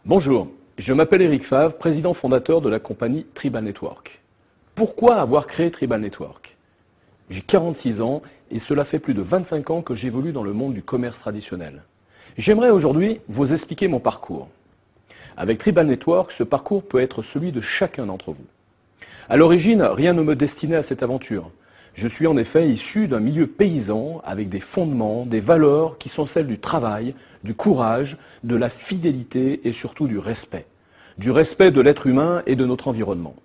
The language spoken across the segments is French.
Bonjour, je m'appelle Eric Favre, président fondateur de la compagnie Tribal Network. Pourquoi avoir créé Tribal Network? J'ai 46 ans et cela fait plus de 25 ans que j'évolue dans le monde du commerce traditionnel. J'aimerais aujourd'hui vous expliquer mon parcours. Avec Tribal Network, ce parcours peut être celui de chacun d'entre vous. À l'origine, rien ne me destinait à cette aventure. Je suis en effet issu d'un milieu paysan avec des fondements, des valeurs qui sont celles du travail, du courage, de la fidélité et surtout du respect. Du respect de l'être humain et de notre environnement.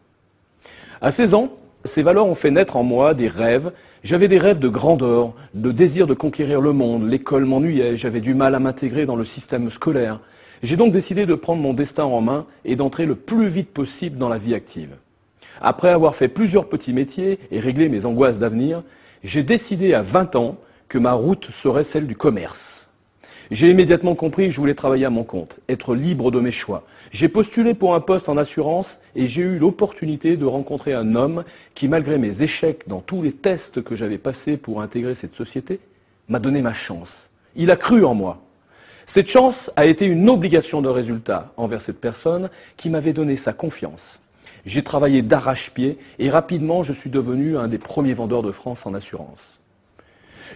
À 16 ans, ces valeurs ont fait naître en moi des rêves. J'avais des rêves de grandeur, de désir de conquérir le monde. L'école m'ennuyait, j'avais du mal à m'intégrer dans le système scolaire. J'ai donc décidé de prendre mon destin en main et d'entrer le plus vite possible dans la vie active. Après avoir fait plusieurs petits métiers et réglé mes angoisses d'avenir, j'ai décidé à 20 ans que ma route serait celle du commerce. J'ai immédiatement compris que je voulais travailler à mon compte, être libre de mes choix. J'ai postulé pour un poste en assurance et j'ai eu l'opportunité de rencontrer un homme qui, malgré mes échecs dans tous les tests que j'avais passés pour intégrer cette société, m'a donné ma chance. Il a cru en moi. Cette chance a été une obligation de résultat envers cette personne qui m'avait donné sa confiance. J'ai travaillé d'arrache-pied et rapidement je suis devenu un des premiers vendeurs de France en assurance.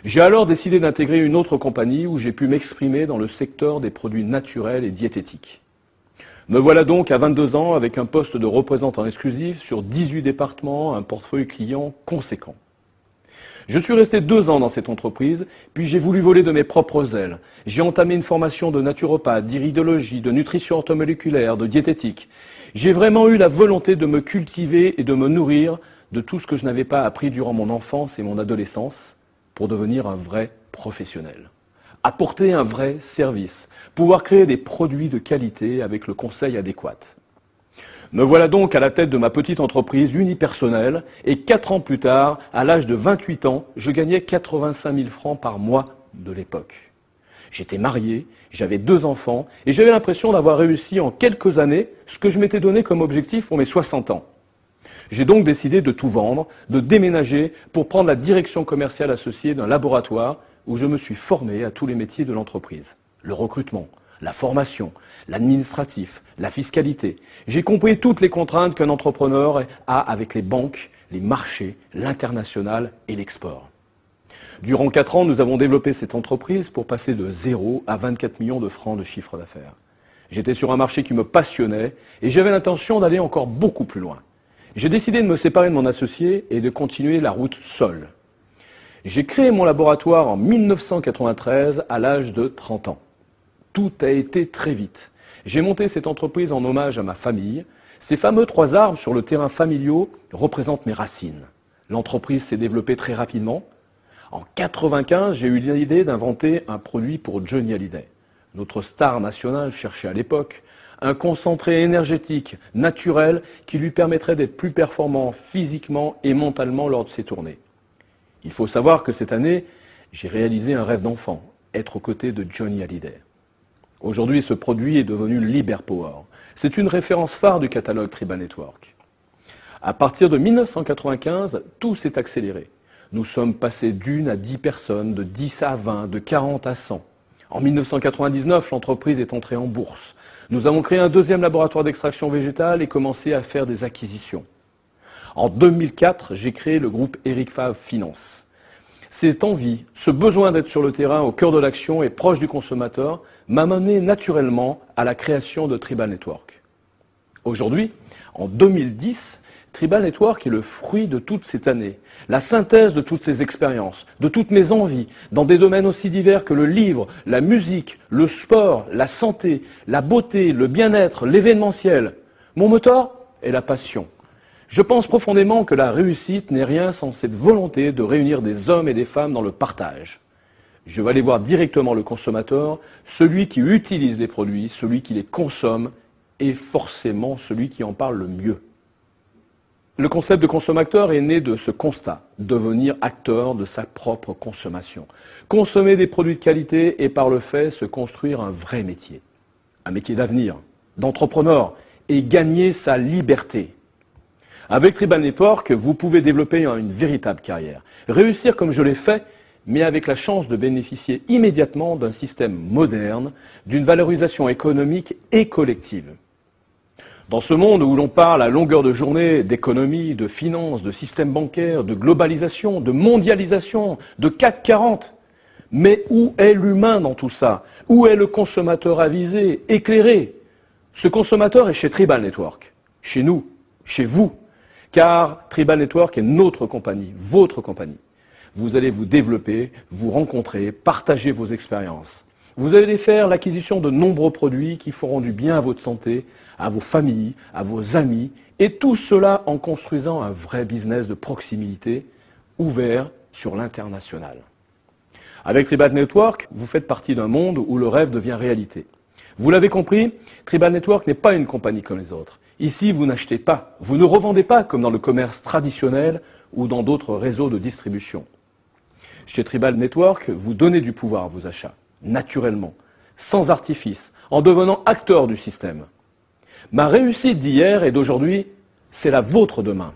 J'ai alors décidé d'intégrer une autre compagnie où j'ai pu m'exprimer dans le secteur des produits naturels et diététiques. Me voilà donc à 22 ans avec un poste de représentant exclusif sur 18 départements, un portefeuille client conséquent. Je suis resté 2 ans dans cette entreprise, puis j'ai voulu voler de mes propres ailes. J'ai entamé une formation de naturopathe, d'iridologie, de nutrition orthomoléculaire, de diététique. J'ai vraiment eu la volonté de me cultiver et de me nourrir de tout ce que je n'avais pas appris durant mon enfance et mon adolescence pour devenir un vrai professionnel. Apporter un vrai service, pouvoir créer des produits de qualité avec le conseil adéquat. Me voilà donc à la tête de ma petite entreprise unipersonnelle et 4 ans plus tard, à l'âge de 28 ans, je gagnais 85 000 francs par mois de l'époque. J'étais marié, j'avais 2 enfants et j'avais l'impression d'avoir réussi en quelques années ce que je m'étais donné comme objectif pour mes 60 ans. J'ai donc décidé de tout vendre, de déménager pour prendre la direction commerciale associée d'un laboratoire où je me suis formé à tous les métiers de l'entreprise. Le recrutement, la formation, l'administratif, la fiscalité. J'ai compris toutes les contraintes qu'un entrepreneur a avec les banques, les marchés, l'international et l'export. Durant 4 ans, nous avons développé cette entreprise pour passer de 0 à 24 millions de francs de chiffre d'affaires. J'étais sur un marché qui me passionnait et j'avais l'intention d'aller encore beaucoup plus loin. J'ai décidé de me séparer de mon associé et de continuer la route seul. J'ai créé mon laboratoire en 1993 à l'âge de 30 ans. Tout a été très vite. J'ai monté cette entreprise en hommage à ma famille. Ces fameux 3 arbres sur le terrain familial représentent mes racines. L'entreprise s'est développée très rapidement. En 1995, j'ai eu l'idée d'inventer un produit pour Johnny Hallyday. Notre star nationale cherchait à l'époque un concentré énergétique, naturel, qui lui permettrait d'être plus performant physiquement et mentalement lors de ses tournées. Il faut savoir que cette année, j'ai réalisé un rêve d'enfant, être aux côtés de Johnny Hallyday. Aujourd'hui, ce produit est devenu Liberpower. C'est une référence phare du catalogue Tribal Network. À partir de 1995, tout s'est accéléré. Nous sommes passés d'1 à 10 personnes, de 10 à 20, de 40 à 100. En 1999, l'entreprise est entrée en bourse. Nous avons créé un 2e laboratoire d'extraction végétale et commencé à faire des acquisitions. En 2004, j'ai créé le groupe Eric Favre Finance. Cette envie, ce besoin d'être sur le terrain au cœur de l'action et proche du consommateur m'a mené naturellement à la création de Tribal Network. Aujourd'hui, en 2010, Tribal Network est le fruit de toute cette année, la synthèse de toutes ces expériences, de toutes mes envies, dans des domaines aussi divers que le livre, la musique, le sport, la santé, la beauté, le bien-être, l'événementiel. Mon moteur est la passion. Je pense profondément que la réussite n'est rien sans cette volonté de réunir des hommes et des femmes dans le partage. Je vais aller voir directement le consommateur, celui qui utilise les produits, celui qui les consomme et forcément celui qui en parle le mieux. Le concept de consommateur est né de ce constat, devenir acteur de sa propre consommation. Consommer des produits de qualité et par le fait se construire un vrai métier. Un métier d'avenir, d'entrepreneur et gagner sa liberté. Avec Tribal Network, vous pouvez développer une véritable carrière. Réussir comme je l'ai fait, mais avec la chance de bénéficier immédiatement d'un système moderne, d'une valorisation économique et collective. Dans ce monde où l'on parle à longueur de journée d'économie, de finances, de système bancaire, de globalisation, de mondialisation, de CAC 40, mais où est l'humain dans tout ça? Où est le consommateur avisé, éclairé? Ce consommateur est chez Tribal Network, chez nous, chez vous, car Tribal Network est notre compagnie, votre compagnie. Vous allez vous développer, vous rencontrer, partager vos expériences. Vous allez faire l'acquisition de nombreux produits qui feront du bien à votre santé, à vos familles, à vos amis, et tout cela en construisant un vrai business de proximité ouvert sur l'international. Avec Tribal Network, vous faites partie d'un monde où le rêve devient réalité. Vous l'avez compris, Tribal Network n'est pas une compagnie comme les autres. Ici, vous n'achetez pas, vous ne revendez pas comme dans le commerce traditionnel ou dans d'autres réseaux de distribution. Chez Tribal Network, vous donnez du pouvoir à vos achats, naturellement, sans artifice, en devenant acteur du système. Ma réussite d'hier et d'aujourd'hui, c'est la vôtre demain.